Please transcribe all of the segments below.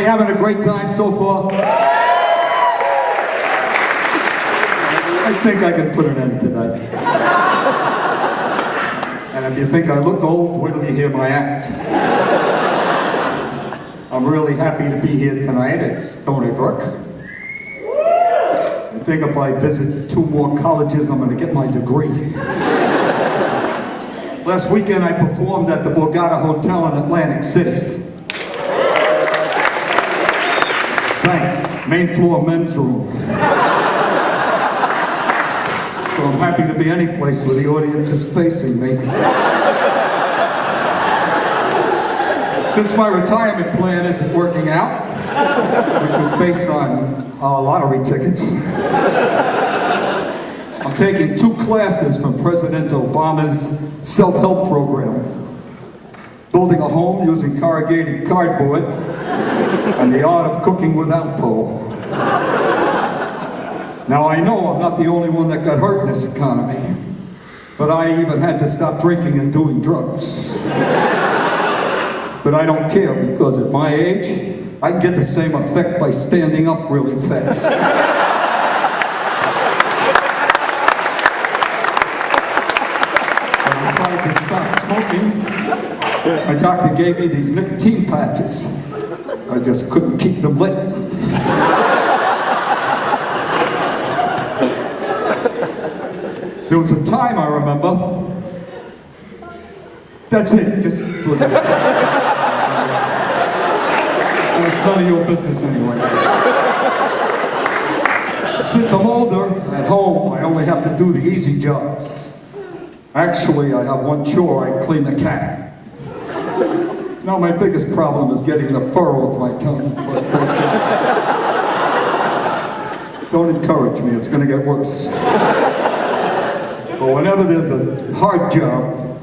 having a great time so far? I think I can put an end to that. And if you think I look old, wait till you hear my act. I'm really happy to be here tonight at Stony Brook. I think if I visit 2 more colleges, I'm going to get my degree. Last weekend I performed at the Borgata Hotel in Atlantic City. Thanks. Main floor men's room. So I'm happy to be any place where the audience is facing me. Since my retirement plan isn't working out, which was based on lottery tickets, I'm taking 2 classes from President Obama's self-help program. Building a home using corrugated cardboard and the art of cooking with Alpo. Now I know I'm not the only one that got hurt in this economy, but I even had to stop drinking and doing drugs. But I don't care, because at my age, I can get the same effect by standing up really fast. When I tried to stop smoking, my doctor gave me these nicotine patches. I just couldn't keep them lit. There was a time, I remember. That's it, just was it. Well, it's none of your business anyway. Since I'm older, at home, I only have to do the easy jobs. Actually, I have one chore: I clean the cat. Now, my biggest problem is getting the fur off my tongue. But don't encourage me, it's going to get worse. But whenever there's a hard job,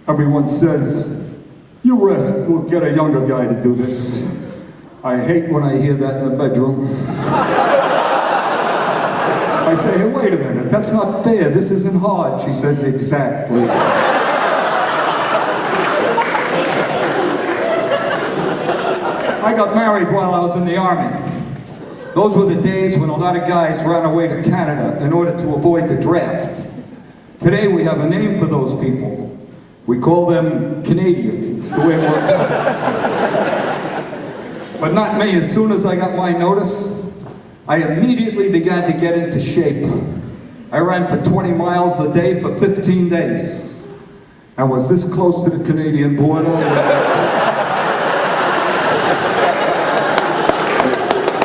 everyone says, "You rest, we'll get a younger guy to do this." I hate when I hear that in the bedroom. I say, "Hey, wait a minute, that's not fair, this isn't hard." She says, "Exactly." I got married while I was in the Army. Those were the days when a lot of guys ran away to Canada in order to avoid the draft. Today we have a name for those people. We call them Canadians. It's the way it worked out. But not me. As soon as I got my notice, I immediately began to get into shape. I ran for 20 miles a day for 15 days. I was this close to the Canadian border.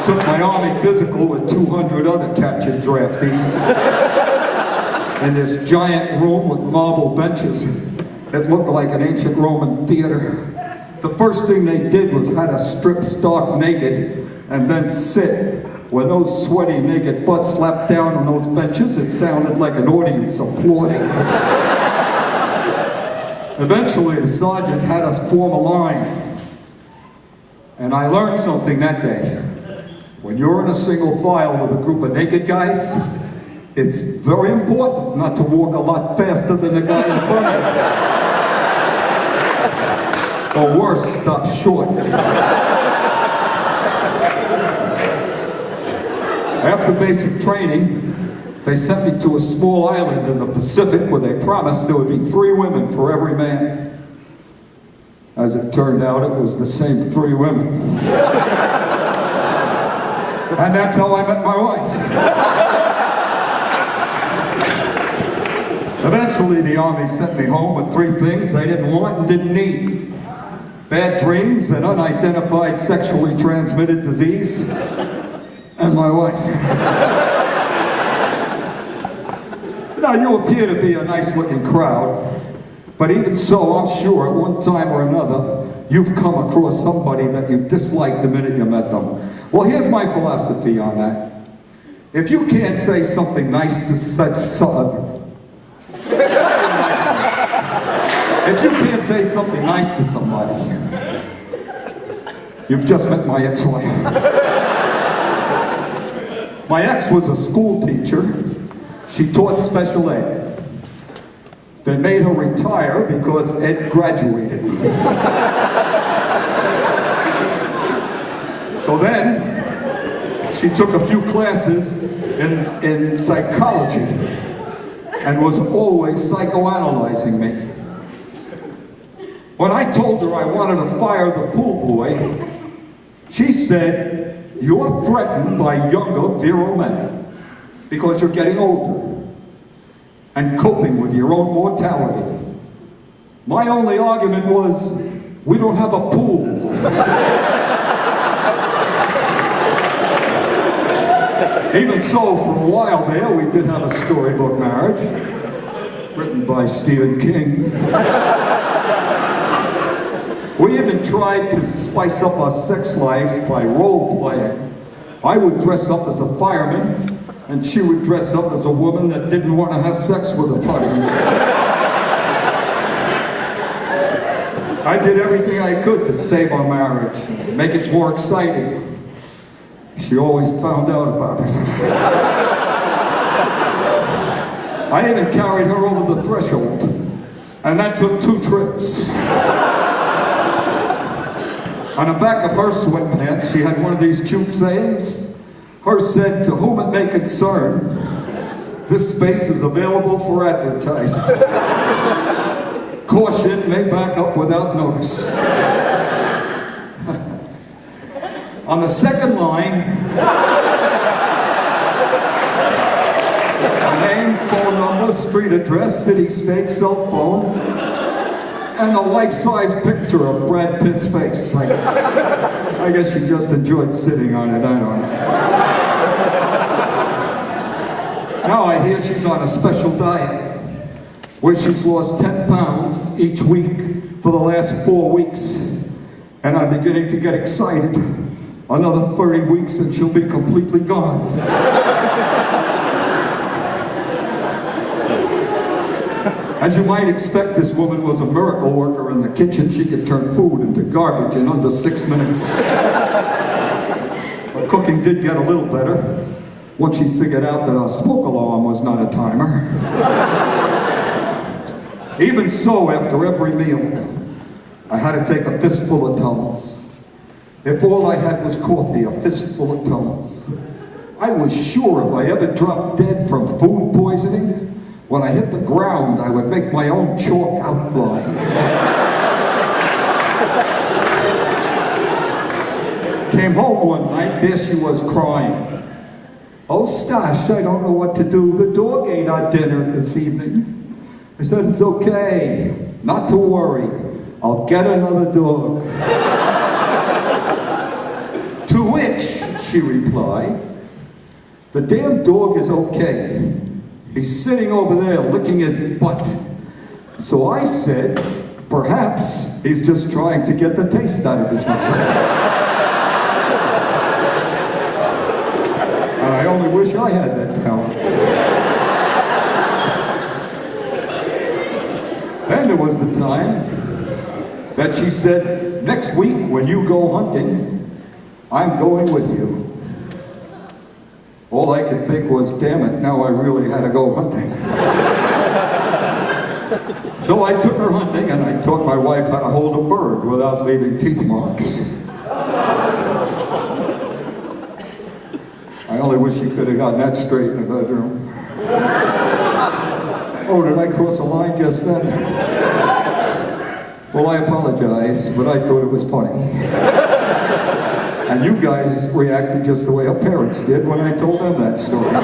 Took my Army physical with 200 other captured draftees in this giant room with marble benches. It looked like an ancient Roman theater. The first thing they did was had us strip stark naked and then sit. When those sweaty naked butts slapped down on those benches, it sounded like an audience applauding. Eventually, the sergeant had us form a line. And I learned something that day. When you're in a single file with a group of naked guys, it's very important not to walk a lot faster than the guy in front of you. Or worse, stop short. After basic training, they sent me to a small island in the Pacific where they promised there would be 3 women for every man. As it turned out, it was the same 3 women. And that's how I met my wife. Eventually, the Army sent me home with 3 things I didn't want and didn't need: bad dreams, an unidentified sexually transmitted disease, and my wife. Now, you appear to be a nice-looking crowd, but even so, I'm sure at one time or another, you've come across somebody that you disliked the minute you met them. Well, here's my philosophy on that. If you can't say something nice to if you can't say something nice to somebody, you've just met my ex-wife. My ex was a school teacher. She taught special ed. They made her retire because Ed graduated. So So then, she took a few classes in psychology and was always psychoanalyzing me. When I told her I wanted to fire the pool boy, she said, "You're threatened by younger, virile men because you're getting older and coping with your own mortality." My only argument was, we don't have a pool. Even so, for a while there, we did have a storybook marriage, written by Stephen King. We even tried to spice up our sex lives by role-playing. I would dress up as a fireman, and she would dress up as a woman that didn't want to have sex with a fireman. I did everything I could to save our marriage, make it more exciting. She always found out about it. I even carried her over the threshold, and that took 2 trips. On the back of her sweatpants, she had one of these cute sayings. Hers said, "To whom it may concern, this space is available for advertising. Caution may back up without notice." On the second line, name, phone number, street address, city, state, cell phone, and a life-size picture of Brad Pitt's face. I guess she just enjoyed sitting on it, I don't know. Now I hear she's on a special diet, where she's lost 10 pounds each week for the last 4 weeks. And I'm beginning to get excited. Another 30 weeks and she'll be completely gone. As you might expect, this woman was a miracle worker in the kitchen. She could turn food into garbage in under 6 minutes. Her cooking did get a little better once she figured out that our smoke alarm was not a timer. Even so, after every meal, I had to take a fistful of Tums. If all I had was coffee, a fistful of Tums. I was sure if I ever dropped dead from food poisoning, when I hit the ground, I would make my own chalk outline. Came home one night, there she was crying. "Oh, Stash, I don't know what to do. The dog ate our dinner this evening." I said, "It's okay, not to worry. I'll get another dog." To which she replied, "The damn dog is okay. He's sitting over there licking his butt." So I said, "Perhaps he's just trying to get the taste out of his mouth." And I only wish I had that talent. Then there was the time that she said, "Next week when you go hunting, I'm going with you." All I could think was, damn it, now I really had to go hunting. So I took her hunting and I taught my wife how to hold a bird without leaving teeth marks. I only wish she could have gotten that straight in the bedroom. Oh, did I cross a line just then? Well, I apologize, but I thought it was funny. And you guys reacted just the way her parents did when I told them that story.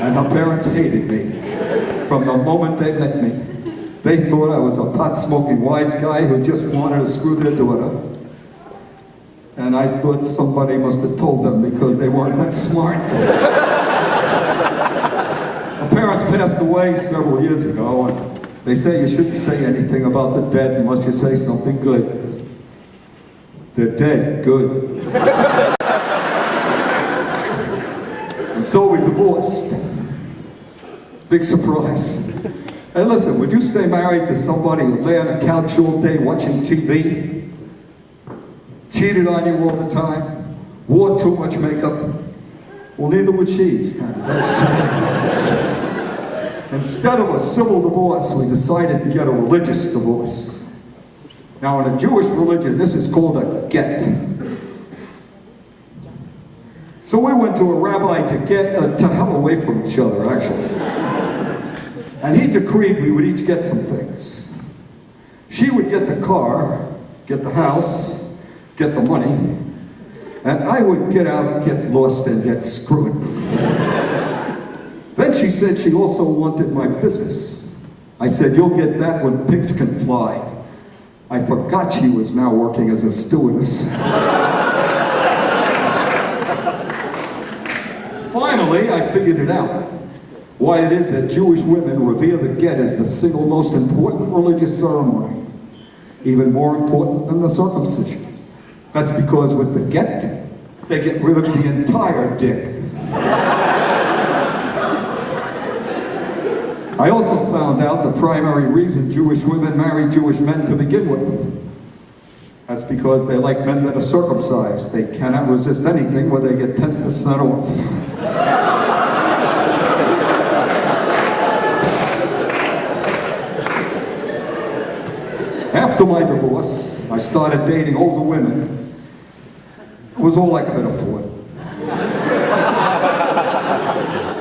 And her parents hated me from the moment they met me. They thought I was a pot-smoking wise guy who just wanted to screw their daughter. And I thought somebody must have told them because they weren't that smart. My parents passed away several years ago, and they say you shouldn't say anything about the dead unless you say something good. They're dead, good. And so we divorced. Big surprise. Hey, listen, would you stay married to somebody who lay on a couch all day watching TV? Cheated on you all the time? Wore too much makeup? Well, neither would she. That's true. Instead of a civil divorce, we decided to get a religious divorce. Now in a Jewish religion, this is called a get. So we went to a rabbi to get to hell away from each other, actually. And he decreed we would each get some things. She would get the car, get the house, get the money, and I would get out, get lost, and get screwed. Then she said she also wanted my business. I said, you'll get that when pigs can fly. I forgot she was now working as a stewardess. Finally, I figured it out. Why it is that Jewish women revere the get as the single most important religious ceremony, even more important than the circumcision. That's because with the get, they get rid of the entire dick. I also found out the primary reason Jewish women marry Jewish men to begin with. That's because they like men that are circumcised. They cannot resist anything where they get 10% off. After my divorce, I started dating older women. It was all I could afford.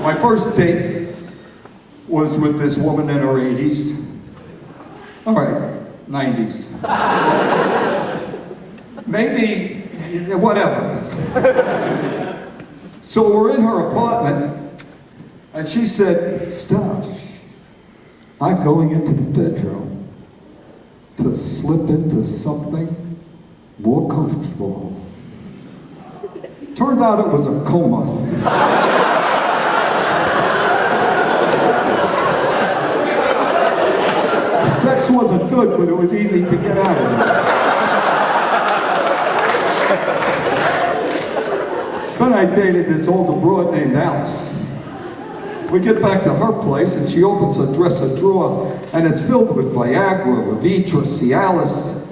My first date was with this woman in her 80s. All right, 90s. Maybe, whatever. So we're in her apartment, and she said, Stash, I'm going into the bedroom to slip into something more comfortable. Turned out it was a coma. The sex wasn't good, but it was easy to get out of it. Then I dated this older broad named Alice. We get back to her place and she opens her dresser drawer and it's filled with Viagra, Levitra, Cialis.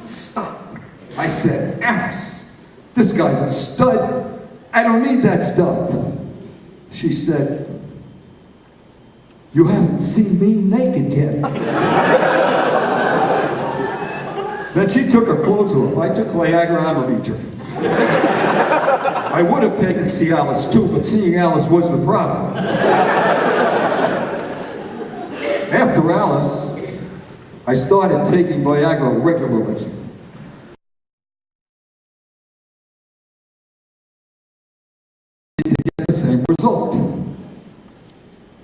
Stop. I said, Alice, this guy's a stud. I don't need that stuff. She said, you haven't seen me naked yet. Then she took her clothes off. I took Viagra and Levitra. I would have taken Cialis too, but seeing Alice was the problem. After Alice, I started taking Viagra regularly. To get the same result.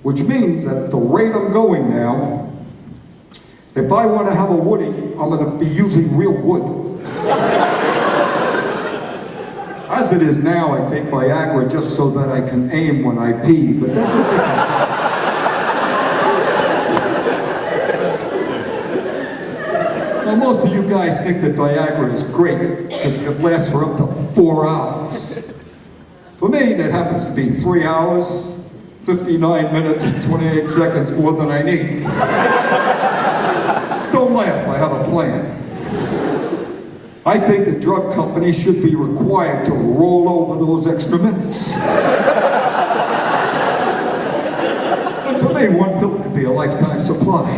Which means that at the rate I'm going now, if I want to have a Woody, I'm going to be using real wood. As it is now, I take Viagra just so that I can aim when I pee, but that's a different. Now, most of you guys think that Viagra is great because it could last for up to 4 hours. For me, that happens to be 3 hours, 59 minutes, and 28 seconds more than I need. Don't laugh, I have a plan. I think the drug companies should be required to roll over those extra minutes. And for me, one pill could be a lifetime supply.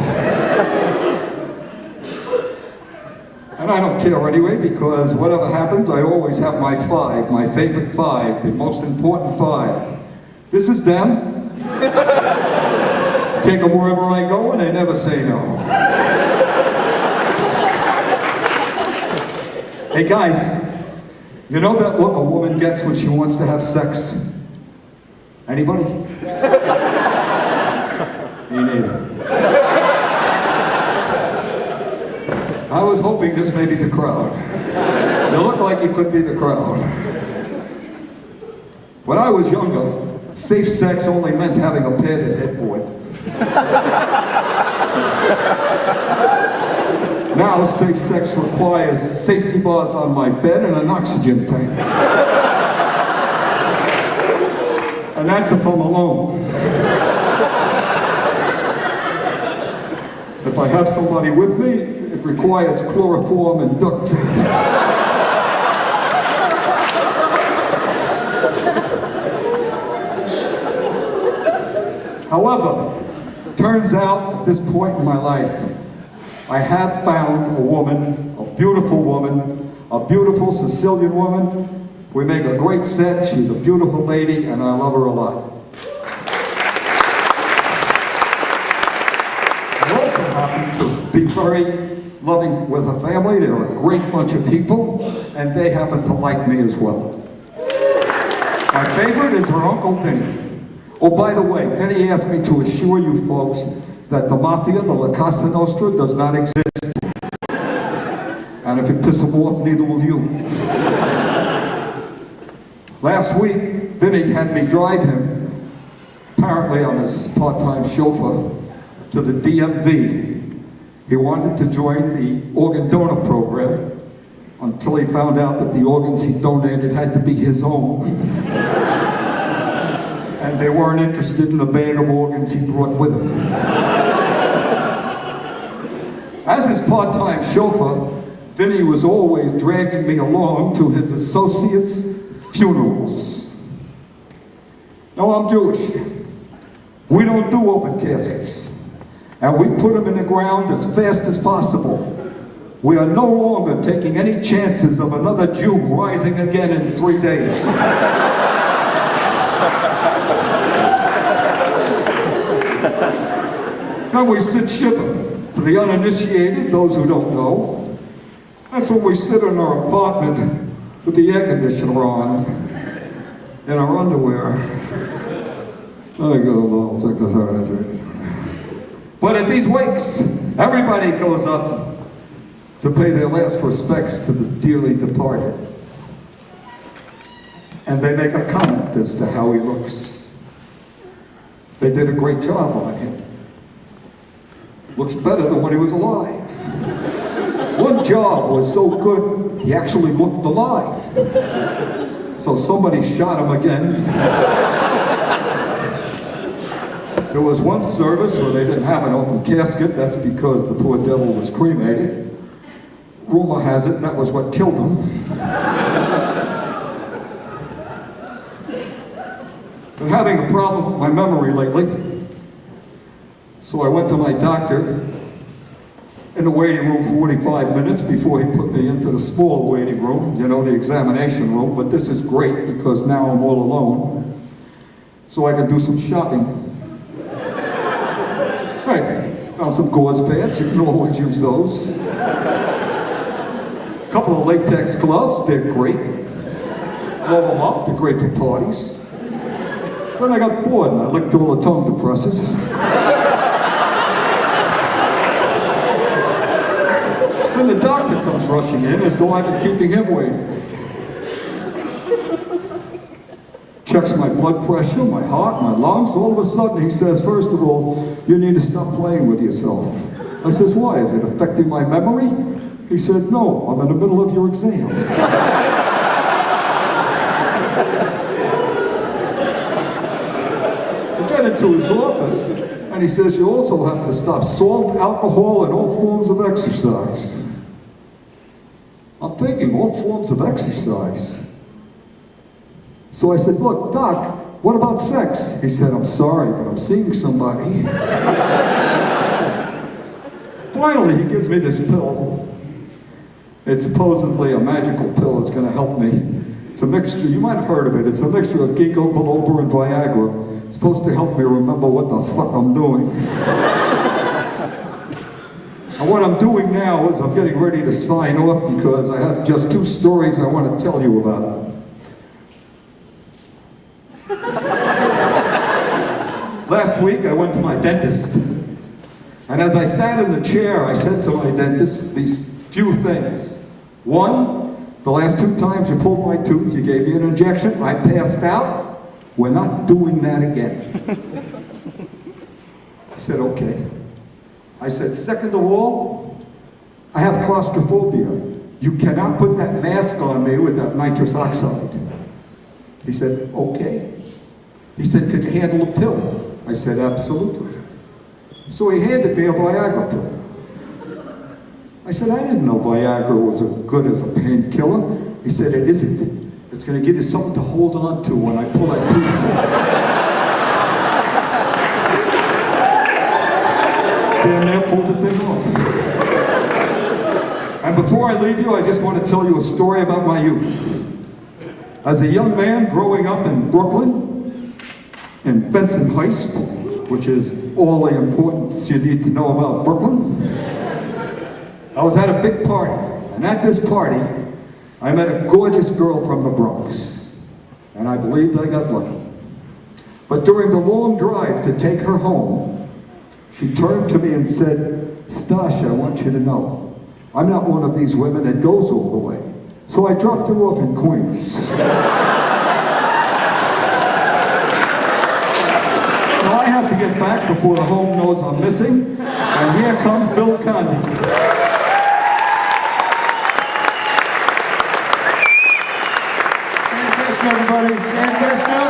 And I don't care anyway, because whatever happens, I always have my 5, my favorite 5, the most important 5. This is them. Take them wherever I go, and they never say no. Hey guys, you know that look a woman gets when she wants to have sex? Anybody? Me neither. I was hoping this may be the crowd. You look like you could be the crowd. When I was younger, safe sex only meant having a padded headboard. Now, safe sex requires safety bars on my bed and an oxygen tank. And that's if I'm alone. If I have somebody with me, it requires chloroform and duct tape. However, it turns out at this point in my life, I have found a woman, a beautiful Sicilian woman. We make a great set. She's a beautiful lady, and I love her a lot. I'm also happy to be very loving with her family. They're a great bunch of people, and they happen to like me as well. My favorite is her Uncle Vinny. Oh, by the way, Vinny asked me to assure you folks that the Mafia, the La Casa Nostra, does not exist. And if it pisses him off, neither will you. Last week, Vinny had me drive him, apparently I'm his part-time chauffeur, to the DMV. He wanted to join the organ donor program until he found out that the organs he donated had to be his own. And they weren't interested in the bag of organs he brought with him. As his part-time chauffeur, Vinny was always dragging me along to his associates' funerals. Now, I'm Jewish. We don't do open caskets. And we put them in the ground as fast as possible. We are no longer taking any chances of another Jew rising again in 3 days. Then we sit shiva. For the uninitiated, those who don't know, that's when we sit in our apartment with the air conditioner on, in our underwear. I go along, take us out of it. But at these wakes, everybody goes up to pay their last respects to the dearly departed. And they make a comment as to how he looks. They did a great job on him. Looks better than when he was alive. One job was so good, he actually looked alive. So somebody shot him again. There was one service where they didn't have an open casket. That's because the poor devil was cremated. Rumor has it that was what killed him. Been having a problem with my memory lately. So I went to my doctor in the waiting room 45 minutes before he put me into the small waiting room, you know, the examination room. But this is great because now I'm all alone. So I can do some shopping. Right, found some gauze pads, you can always use those. A couple of latex gloves, they're great. Blow them up, they're great for parties. Then I got bored and I licked all the tongue depressors. Then the doctor comes rushing in as though I've been keeping him waiting. Checks my blood pressure, my heart, my lungs. All of a sudden he says, first of all, you need to stop playing with yourself. I says, why? Is it affecting my memory? He said, no, I'm in the middle of your exam. I get into his office and he says, you also have to stop salt, alcohol, and all forms of exercise. I'm thinking, all forms of exercise? So I said, look, Doc, what about sex? He said, I'm sorry, but I'm seeing somebody. Finally, he gives me this pill. It's supposedly a magical pill. It's going to help me. It's a mixture, you might have heard of it. It's a mixture of ginkgo biloba and Viagra. It's supposed to help me remember what the fuck I'm doing. And what I'm doing now is I'm getting ready to sign off because I have just 2 stories I want to tell you about. Last week I went to my dentist, and as I sat in the chair, I said to my dentist these few things. 1, the last 2 times you pulled my tooth, you gave me an injection, I passed out. We're not doing that again. He said, okay. I said, second of all, I have claustrophobia. You cannot put that mask on me with that nitrous oxide. He said, okay. He said, can you handle a pill? I said, absolutely. So he handed me a Viagra pill. I said, I didn't know Viagra was as good as a painkiller. He said, it isn't. It's going to give you something to hold on to when I pull that tooth. Damn near pulled the thing off. before I leave you, I just want to tell you a story about my youth. As a young man growing up in Brooklyn, in Bensonhurst, which is all the importance you need to know about Brooklyn, I was at a big party, and at this party, I met a gorgeous girl from the Bronx, and I believed I got lucky. But during the long drive to take her home, she turned to me and said, "Stash, I want you to know, I'm not one of these women that goes all the way." So I dropped her off in Queens. Now I have to get back before the home knows I'm missing, and here comes Bill Condy. Stan Keshner, everybody. Stan Keshner.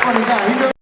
Funny guy. He knows